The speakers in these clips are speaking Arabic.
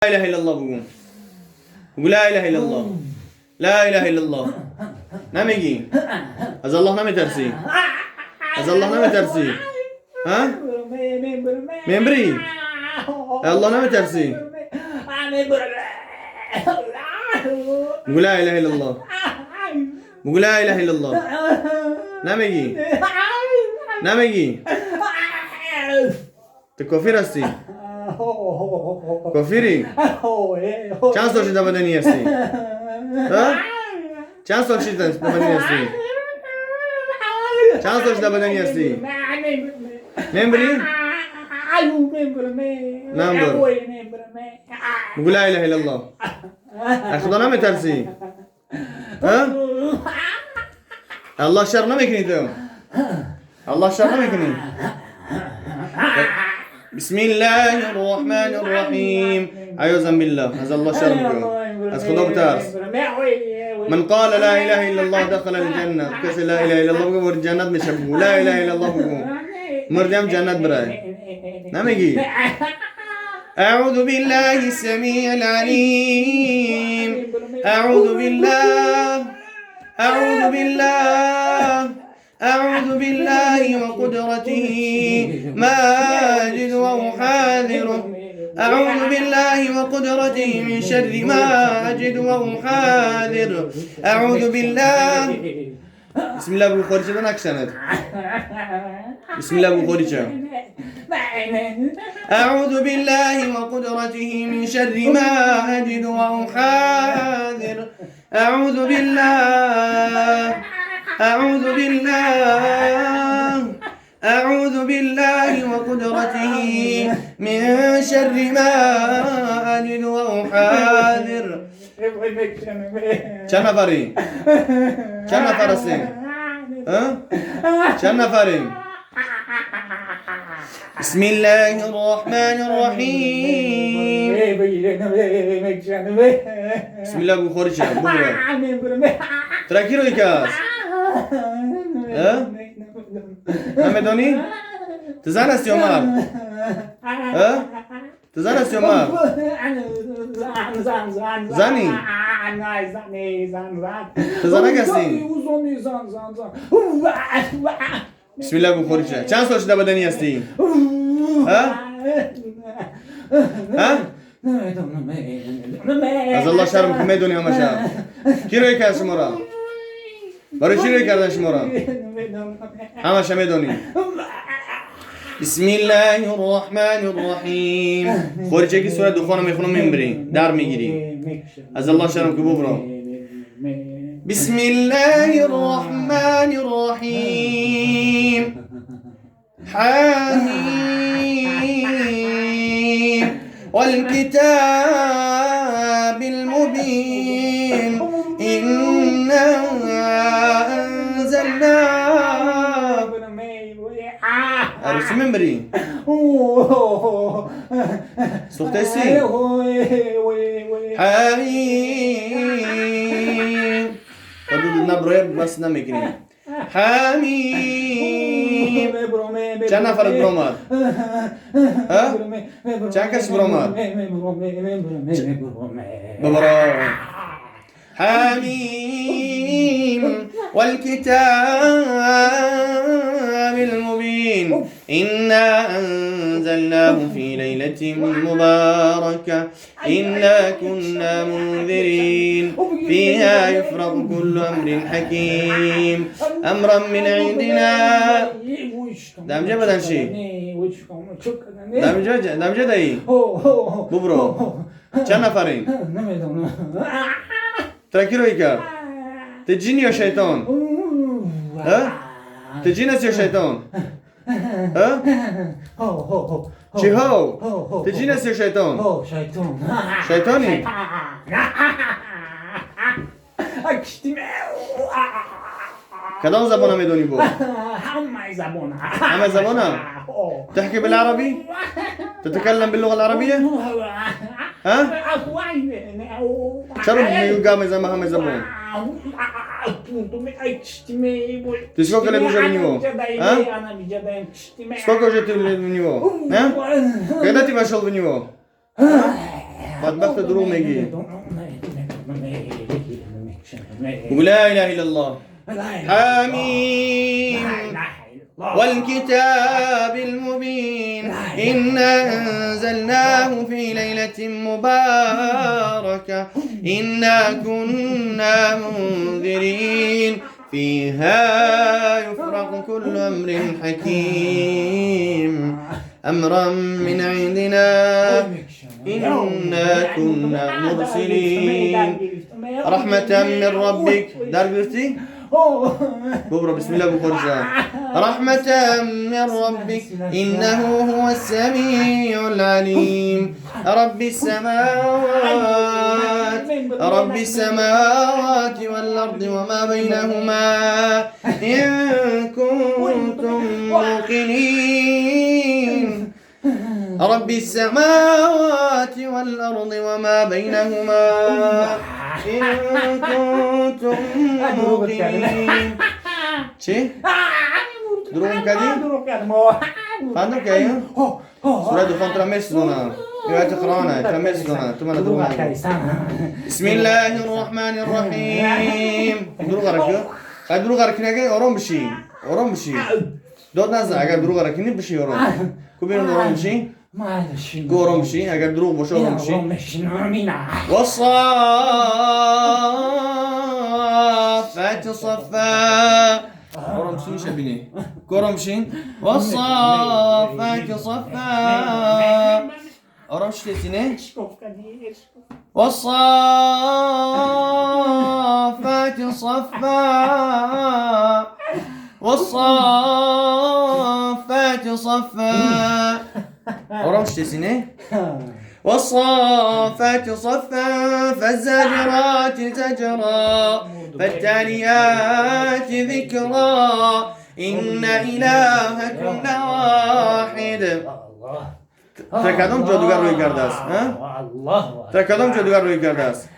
La ilahe illallah bugün. Bugün la ilahe illallah. La ilahe illallah. Ne megi? Az Allah ne metersi? Az Allah ne metersi? Ha? Membri? Allah ne metersi? Bugün la ilahe illallah. Bugün la ilahe illallah. Ne megi? Ne megi? Te kafir hasti. کافری؟ چند سال شده بدنی هستی؟ چند سال شده بدنی هستی؟ چند سال شده بدنی هستی؟ ممبری؟ نمبر بگو لا اله الا الله از خدا نمیترسی؟ الله شر نمیکنی تو؟ الله شر نمیکنی؟ بسم الله الرحمن الرحيم أعوذ بالله هذا الله شرمكم از خدا بترس من قال لا إله إلا الله دخل الجنة كسر لا إله إلا الله بقول الجنة مشبو لا إله إلا الله بقول مرجم جنة براي نمجي أعوذ بالله السميع العليم أعوذ بالله أعوذ بالله أعوذ بالله وقدرته ما أجد وأحاذره أعوذ بالله وقدرته من شر ما أجد وأحاذر أعوذ بالله بسم الله بخوري شدن أكسند بسم الله بخوري شدن أعوذ بالله وقدرته من شر ما أجد وأحاذر أعوذ بالله أعوذ بالله أعوذ بالله وقدرته من شر ما أجد وأحاذر چند نفری؟ چند نفر هستیم؟ چند نفریم؟ بسم الله الرحمن الرحيم بسم الله بخوري شد ترکی روی کس نمیدونی؟ تزن هستی عمر؟ تزن هستی عمر؟ زنی؟ تزنک هستی؟ بسم الله بخوری شد چند سال شده بدنی هستی؟ از الله شرم که میدونی همه شب کی روی کرد شما را؟ برای چی روی کردن شما را؟ همه شب میدونی بسم الله الرحمن الرحیم خوری چه که سورت دخانه میخونم میبری در میگیری از الله شرم که ببرم بسم الله الرحمن الرحیم حمیم والكتاب المبين إنا أنزلناه أرسم ممبري سوختيسي حميم تدود نبرة بس نمكني حميم چند نفر برامد؟ چند کس برامد؟ ببرا حميم والكتاب المبين إنا أنزلناه في ليلة مباركة إنا كنا منذرين فيها يفرق كل أمر حكيم أمرا من عندنا دام جا بدن شي دام جا دایی ببرو چند نفرین ترکی روی کرد ته جین یا شیطان ته جین است یا شیطان چی هاو ته جین است یا شیطان شیطانی کدام زبانه میدونی بود؟ همه زبانه تحكي بالعربي؟ تتكلم باللغة العربية؟ ها؟ شرب قام زي ما هم زبون Ty skолько лет уже в него? А? Сколько уже ты в него? А? Когда ты вошел в него? بدبخت دروغ میگی. بقول لا اله الا الله. حميم والكتاب المبين إنا أنزلناه في ليلة مباركة إنا كنا منذرين فيها يفرق كل أمر حكيم أمرا من عندنا إنا كنا مرسلين رحمة من ربك. دار قلتي بكرة بسم الله بخرجة. رحمة من ربك إنه هو السميع العليم. رب السماوات والأرض وما بينهما إن كنتم موقنين. رب السماوات والأرض وما بينهما إن كنتم موقنين. چی؟ دروغ کردی؟ خواندم که این؟ سوره دخان ترمز دونه یویت قرآنه ترمز دونه تو من دروغ نگو. بسم الله الرحمن الرحیم. دروغ رکیو؟ خواهد دروغ رکنی آرام بشی. آرام بشی. داد نزد اگر دروغ رکنی بشی آرام. کو بیرون آرام بشی؟ کو آرام بشی اگر دروغ باشه آرام بشی. والصافات صفا. آرام بشی شبینی. کو آرام بشی؟ والصافات صفا. آرام شدیدینه؟ والصافات صفا. والصافات صفا. آرام شدیدینه؟ والصافات صفا فالزاجرات زجرا فالتاليات ذكرا إن إلهكم لواحد. ترکدم جادوگر روی کرده است. ترکدم جادوگر روی کرده است.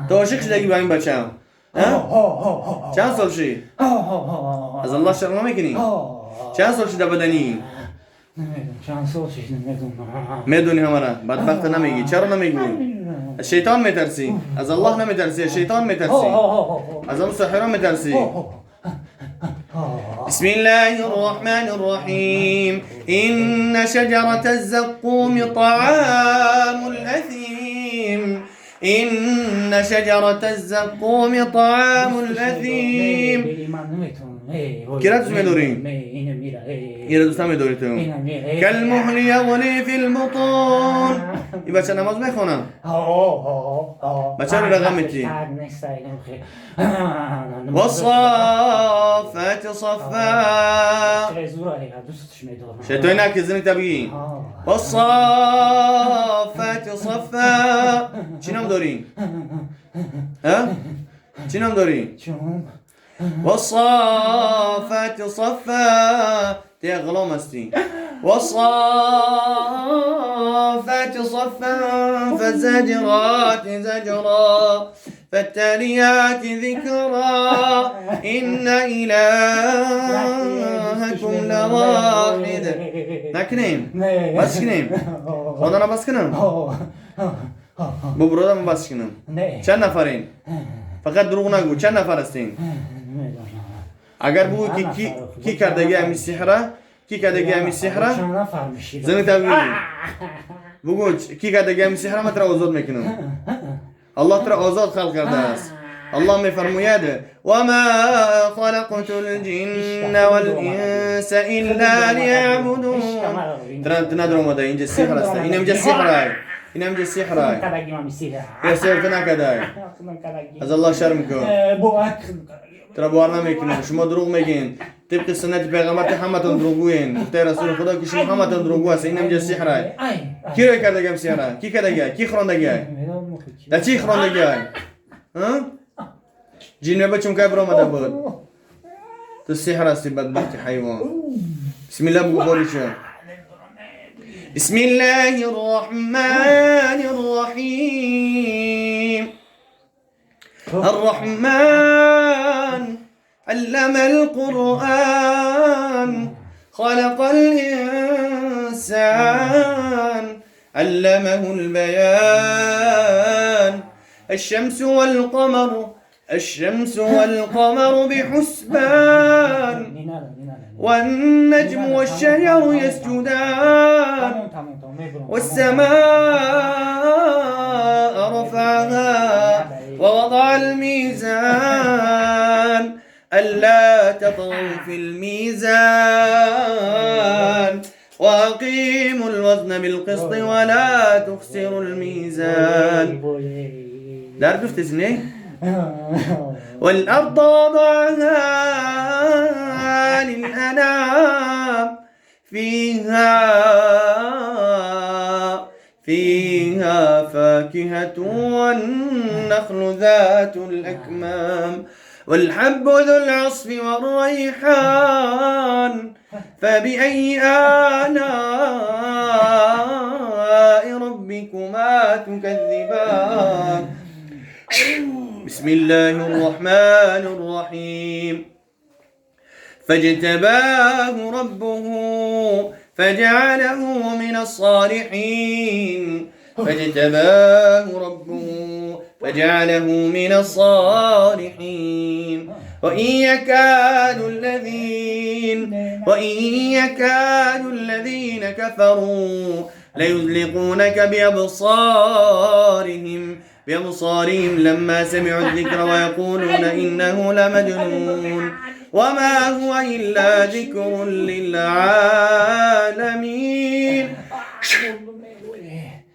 تو عاشق شدگی با این بچه هم. چند سال شی؟ از الله شرم نمیکنی؟ چند سال شده بدنی؟ چند سال شد نمیدونم. میدونی همارا بدبخت نمیگی. چرا نمیگی؟ از شیطان میترسی. از الله نمیترسی. از شیطان میترسی. از اون سحران میترسی. بسم الله الرحمن الرحيم إن شجرة الزقوم طعام الأثيم. إن شجرة الزقوم طعام الأثيم. كيرا دوست می‌داری؟ اینا دوست نمی‌داری تو. كالمهل يغلي في البطون. این بچه نماز میخونه. بچه رو رقم میتی. والصافات صفا. شیطانی نه که زنی تبگی. والصافات صفا. چی نام داری؟ چی نام داری؟ والصافات صفا. تیه غلام هستی. والصافات صفا فالزاجرات زجرا فالتاليات ذكرا إن إلهكم لواحد. نکنیم بس کنیم. خدا نبس کنم. ببرودم بس کنم. چند نفرین؟ فقط دروغ نگو. چند نفر هستین؟ اگر بگو کی کردگی همی سحره؟ کی کردگی همی سحره؟ زنی تبگی بگو کی کردگی همی سحره؟ من ترا آزاد میکنم. الله ترا آزاد خلق کرده است. الله میفرماید وما خلقت الجن والانس الا ليعبدون. ترا ندارم اومده اینجا سحر است. این اینجا سحره. این اینجا سحره. یا سحر نکدای. از الله شرم کن. ترا باور نمیکنم. شما دروغ میگین. طبق سنت پیغمبر همتون دروغگوین. گفته رسول خدا که شما همتون دروغگو هست. این اینجا سحره. کی رو کرده گم سحره؟ کی کردگی؟ کی خواندگی؟ در چی خواندگی؟ جن بچم که برام آمده بود. تو سحر هستی بدبخت حیوان. بسم الله بگو قولیشو. بسم الله الرحمن الرحيم. الرحمن علم القرآن خلق الإنسان علمه البيان. الشمس والقمر بحسبان، والنجم والشجر يسجدان، والسماء رفعها ووضع الميزان ألا تطغوا في الميزان وأقيموا الوزن بالقسط ولا تخسروا الميزان. دار تفتزني. والأرض وضعها للأنام، فيها فاكهة والنخل ذات الأكمام، والحب ذو العصف والريحان، فبأي آلاء ربكما تكذبان. بسم الله الرحمن الرحيم. فاجتباه ربه فجعله من الصالحين. وإن يكاد الذين كفروا ليزلقونك بأبصارهم لما سمعوا الذكر ويقولون إنه لمجنون وما هو إلا ذكر للعالمين.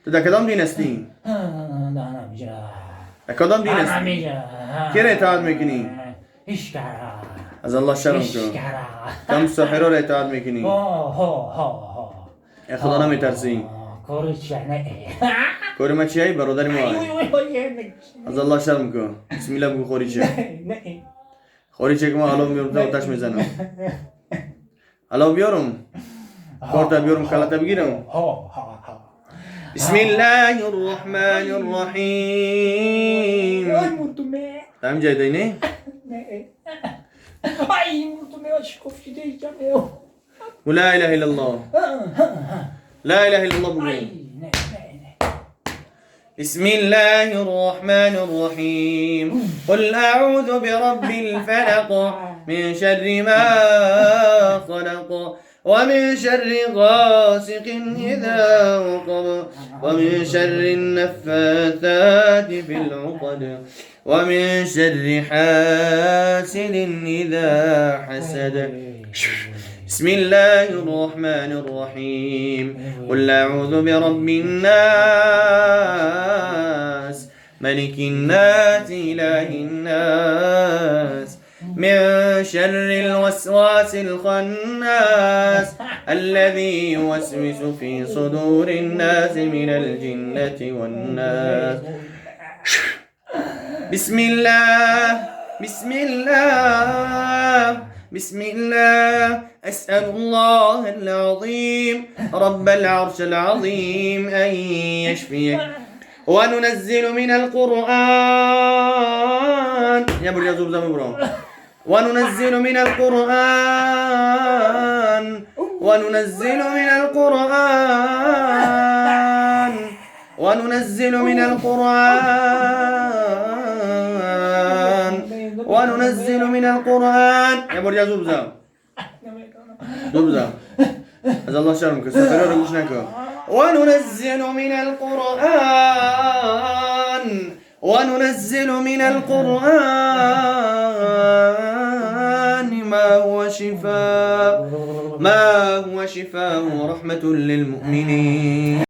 تدا کدام دین هستی؟ کدام دین هستی؟ کی را اطاعت میکنی؟ از الله شرم کن. کم سحر را اطاعت میکنی؟ خدا نمیترسی؟ کوری ما چیه؟ برادر ما از الله شرم کن. بسم الله بگو خوری چه؟ خوری چه که ما حالا بیارم تا آتش میزنم. حالا بیارم کارتا بیارم کلاتا بگیرم. بسم الله الرحمن الرحیم. تمام جای دینه؟ لا اله الا الله. لا اله الا الله بگو. بسم الله الرحمن الرحيم. قل أعوذ برب الفلق من شر ما خلق ومن شر غاسق إذا وقب ومن شر النفاثات في العقد ومن شر حاسد إذا حسد. بسم الله الرحمن الرحيم. قل أعوذ برب الناس ملك الناس إله الناس من شر الوسواس الخناس الذي يوسوس في صدور الناس من الجنة والناس. بسم الله أسأل الله العظيم رب العرش العظيم أن يشفيك. وننزل من القرآن وننزل من القرآن يا برجع زوبزا هذا الله شرمك سفر رجشناك. وننزل من القرآن ما هو شفاء ورحمة للمؤمنين.